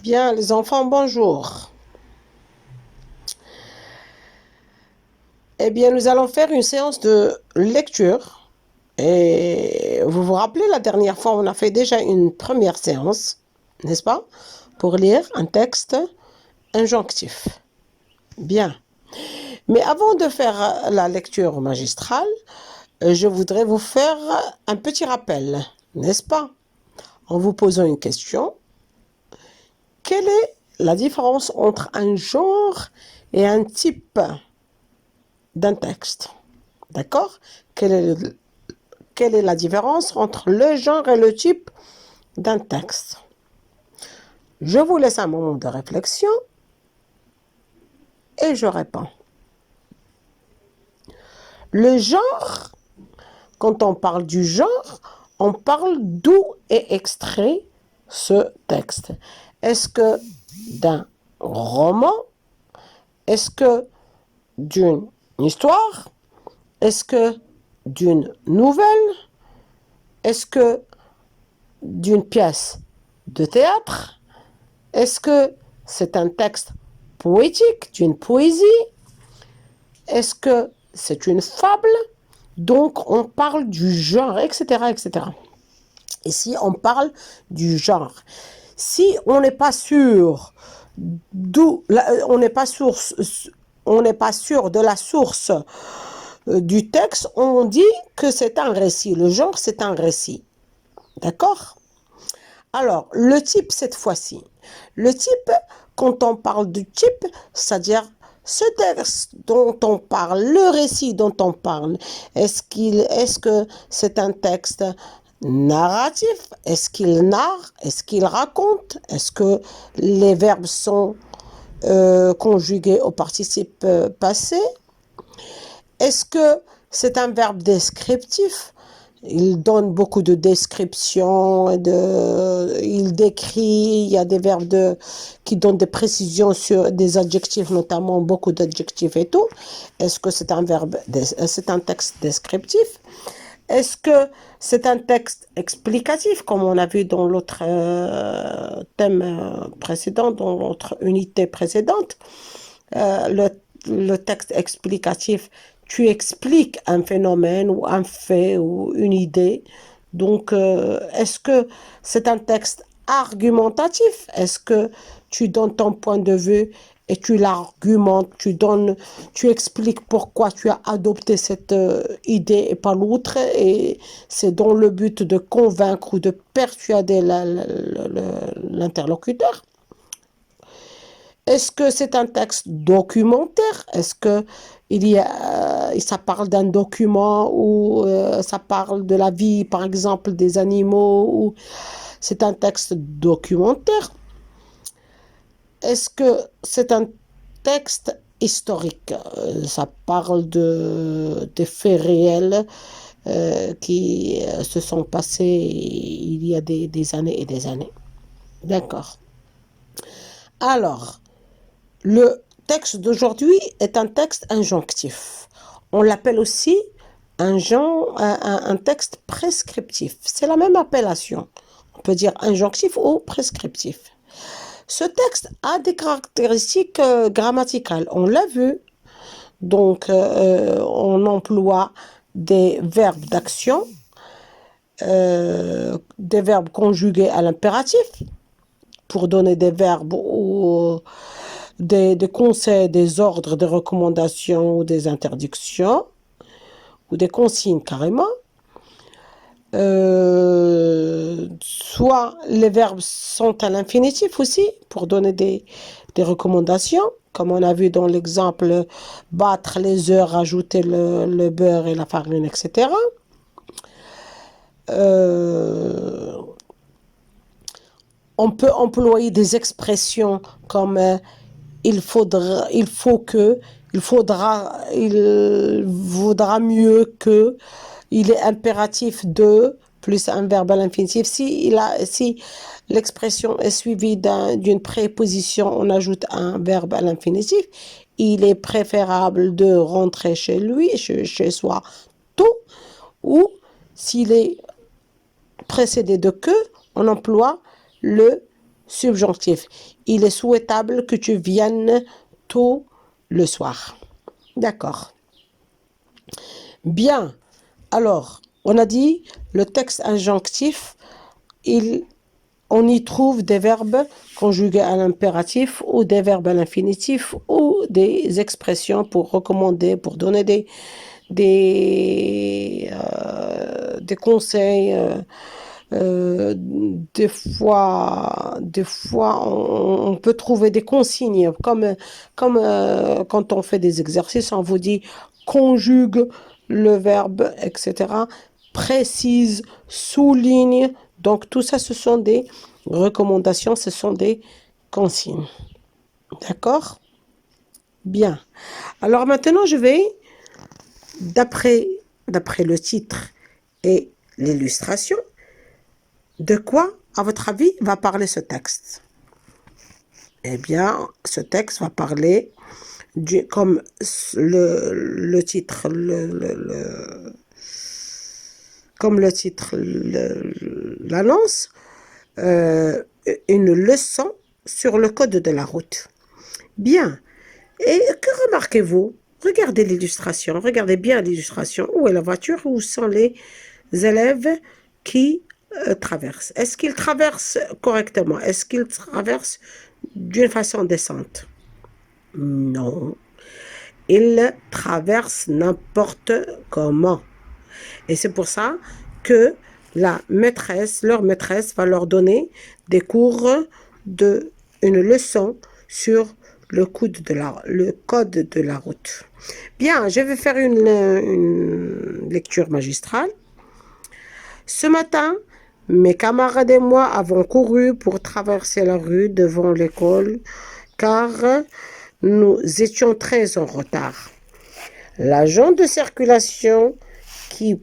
Bien, les enfants, bonjour. Eh bien, nous allons faire une séance de lecture. Et vous vous rappelez, la dernière fois, on a fait déjà une première séance, n'est-ce pas? Pour lire un texte injonctif. Bien. Mais avant de faire la lecture magistrale, je voudrais vous faire un petit rappel, n'est-ce pas? En vous posant une question. Quelle est la différence entre un genre et un type d'un texte? D'accord? Quelle est la différence entre le genre et le type d'un texte? Je vous laisse un moment de réflexion et je réponds. Le genre, quand on parle du genre, on parle d'où est extrait ce texte. Est-ce que d'un roman? Est-ce que d'une histoire? Est-ce que d'une nouvelle? Est-ce que d'une pièce de théâtre? Est-ce que c'est un texte poétique, d'une poésie? Est-ce que c'est une fable? Donc, on parle du genre, etc., etc. Ici, on parle du genre. Si on n'est pas sûr on n'est pas sûr de la source du texte, on dit que c'est un récit. Le genre, c'est un récit. D'accord? Alors, le type, cette fois-ci. Le type, quand on parle du type, c'est-à-dire ce texte dont on parle, le récit dont on parle, est-ce que c'est un texte narratif? Est-ce qu'il narre? Est-ce qu'il raconte? Est-ce que les verbes sont conjugués au participe passé? Est-ce que c'est un verbe descriptif? Il donne beaucoup de descriptions, il décrit, il y a des verbes qui donnent des précisions sur des adjectifs, notamment beaucoup d'adjectifs et tout. Est-ce que c'est c'est un texte descriptif? Est-ce que c'est un texte explicatif, comme on a vu dans l'autre thème précédent, dans l'autre unité précédente? Le texte explicatif, tu expliques un phénomène ou un fait ou une idée. Donc, est-ce que c'est un texte argumentatif? Est-ce que tu donnes ton point de vue et tu l'argumentes, tu expliques pourquoi tu as adopté cette idée et pas l'autre, et c'est dans le but de convaincre ou de persuader l'interlocuteur? Est-ce que c'est un texte documentaire? Est-ce que ça parle d'un document ou ça parle de la vie, par exemple, des animaux, ou c'est un texte documentaire? Est-ce que c'est un texte historique? Ça parle des faits réels qui se sont passés il y a des années et des années. D'accord. Alors, le texte d'aujourd'hui est un texte injonctif. On l'appelle aussi un texte prescriptif. C'est la même appellation. On peut dire injonctif ou prescriptif. Ce texte a des caractéristiques grammaticales. On l'a vu. Donc, on emploie des verbes d'action, des verbes conjugués à l'impératif pour donner des verbes ou des conseils, des ordres, des recommandations ou des interdictions ou des consignes carrément. Soit les verbes sont à l'infinitif aussi pour donner des recommandations, comme on a vu dans l'exemple battre les œufs, rajouter le beurre et la farine, etc. On peut employer des expressions comme il vaudra mieux que, il est impératif de, plus un verbe à l'infinitif. Si l'expression est suivie d'une préposition, on ajoute un verbe à l'infinitif. Il est préférable de rentrer chez lui, chez soi, tôt. Ou s'il est précédé de que, on emploie le subjonctif. Il est souhaitable que tu viennes tôt le soir. D'accord. Bien. Alors, on a dit le texte injonctif, on y trouve des verbes conjugués à l'impératif ou des verbes à l'infinitif ou des expressions pour recommander, pour donner des conseils. Des fois, on peut trouver des consignes, comme quand on fait des exercices, on vous dit conjugue le verbe, etc. Précise, souligne. Donc tout ça, ce sont des recommandations, ce sont des consignes. D'accord? Bien. Alors maintenant, je vais, d'après le titre et l'illustration, de quoi, à votre avis, va parler ce texte? Eh bien, ce texte va parler, comme le titre, comme le titre l'annonce, une leçon sur le code de la route. Bien. Et que remarquez-vous? Regardez l'illustration, regardez bien l'illustration. Où est la voiture? Où sont les élèves qui traversent? Est-ce qu'ils traversent correctement? Est-ce qu'ils traversent d'une façon décente? Non. Ils traversent n'importe comment. Et c'est pour ça que leur maîtresse va leur donner des cours une leçon sur le code de la route. Bien, je vais faire une lecture magistrale. Ce matin, mes camarades et moi avons couru pour traverser la rue devant l'école car nous étions très en retard. L'agent de circulation qui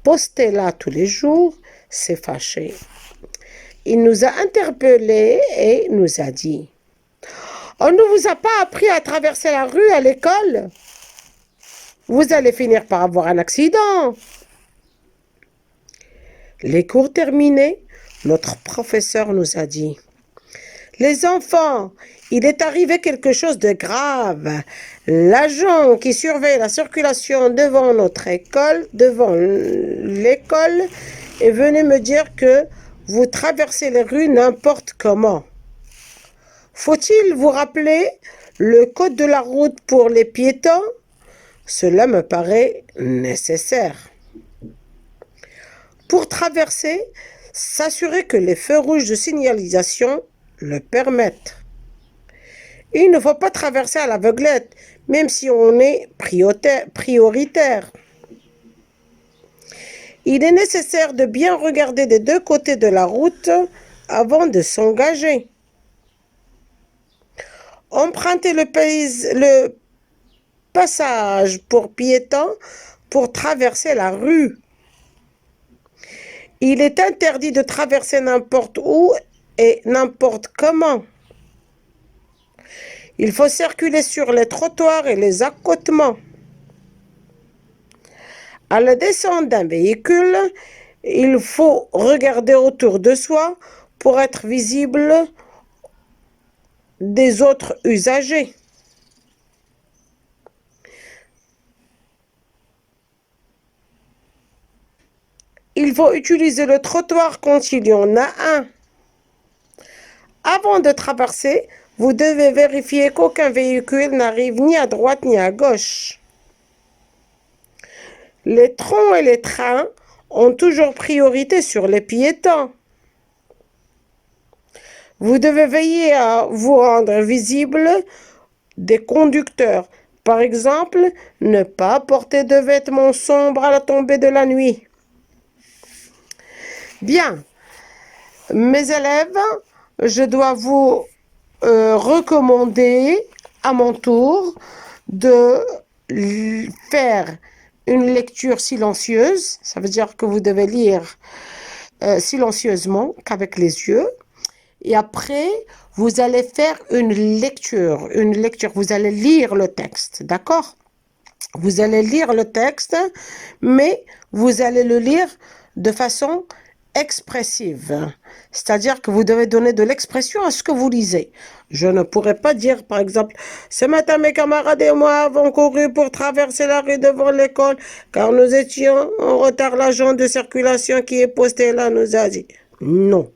postait là tous les jours s'est fâché. Il nous a interpellés et nous a dit: on ne vous a pas appris à traverser la rue à l'école? Vous allez finir par avoir un accident. Les cours terminés, notre professeur nous a dit: les enfants, il est arrivé quelque chose de grave. L'agent qui surveille la circulation devant l'école, est venu me dire que vous traversez les rues n'importe comment. Faut-il vous rappeler le code de la route pour les piétons? Cela me paraît nécessaire. Pour traverser, s'assurer que les feux rouges de signalisation le permettent. Il ne faut pas traverser à l'aveuglette, même si on est prioritaire. Il est nécessaire de bien regarder des deux côtés de la route avant de s'engager. Empruntez le passage pour piétons pour traverser la rue. Il est interdit de traverser n'importe où et n'importe comment. Il faut circuler sur les trottoirs et les accotements. À la descente d'un véhicule, il faut regarder autour de soi pour être visible des autres usagers. Il faut utiliser le trottoir quand il y en a un. Avant de traverser, vous devez vérifier qu'aucun véhicule n'arrive ni à droite ni à gauche. Les trams et les trains ont toujours priorité sur les piétons. Vous devez veiller à vous rendre visible des conducteurs. Par exemple, ne pas porter de vêtements sombres à la tombée de la nuit. Bien, mes élèves, je dois vous recommander à mon tour de faire une lecture silencieuse. Ça veut dire que vous devez lire silencieusement, qu'avec les yeux. Et après, vous allez faire une lecture. Vous allez lire le texte, d'accord? Vous allez lire le texte, mais vous allez le lire de façon expressive. C'est-à-dire que vous devez donner de l'expression à ce que vous lisez. Je ne pourrais pas dire, par exemple, ce matin, mes camarades et moi avons couru pour traverser la rue devant l'école, car nous étions en retard. L'agent de circulation qui est posté là nous a dit. Non,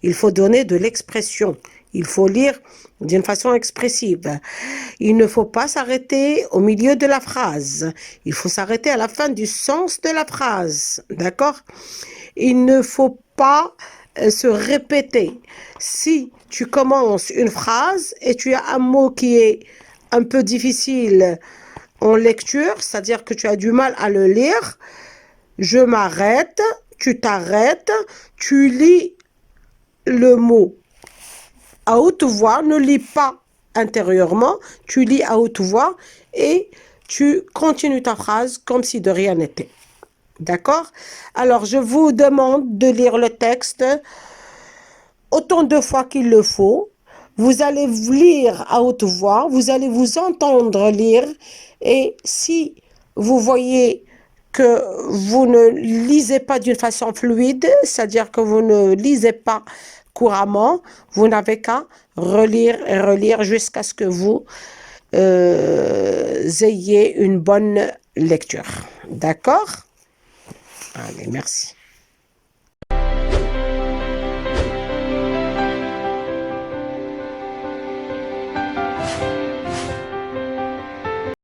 il faut donner de l'expression. Il faut lire d'une façon expressive. Il ne faut pas s'arrêter au milieu de la phrase. Il faut s'arrêter à la fin du sens de la phrase. D'accord? Il ne faut pas se répéter. Si tu commences une phrase et tu as un mot qui est un peu difficile en lecture, c'est-à-dire que tu as du mal à le lire, je m'arrête, tu t'arrêtes, tu lis le mot à haute voix, ne lis pas intérieurement, tu lis à haute voix et tu continues ta phrase comme si de rien n'était. D'accord? Alors, je vous demande de lire le texte autant de fois qu'il le faut. Vous allez lire à haute voix, vous allez vous entendre lire et si vous voyez que vous ne lisez pas d'une façon fluide, c'est-à-dire que vous ne lisez pas couramment, vous n'avez qu'à relire et relire jusqu'à ce que vous ayez une bonne lecture. D'accord? Allez, merci.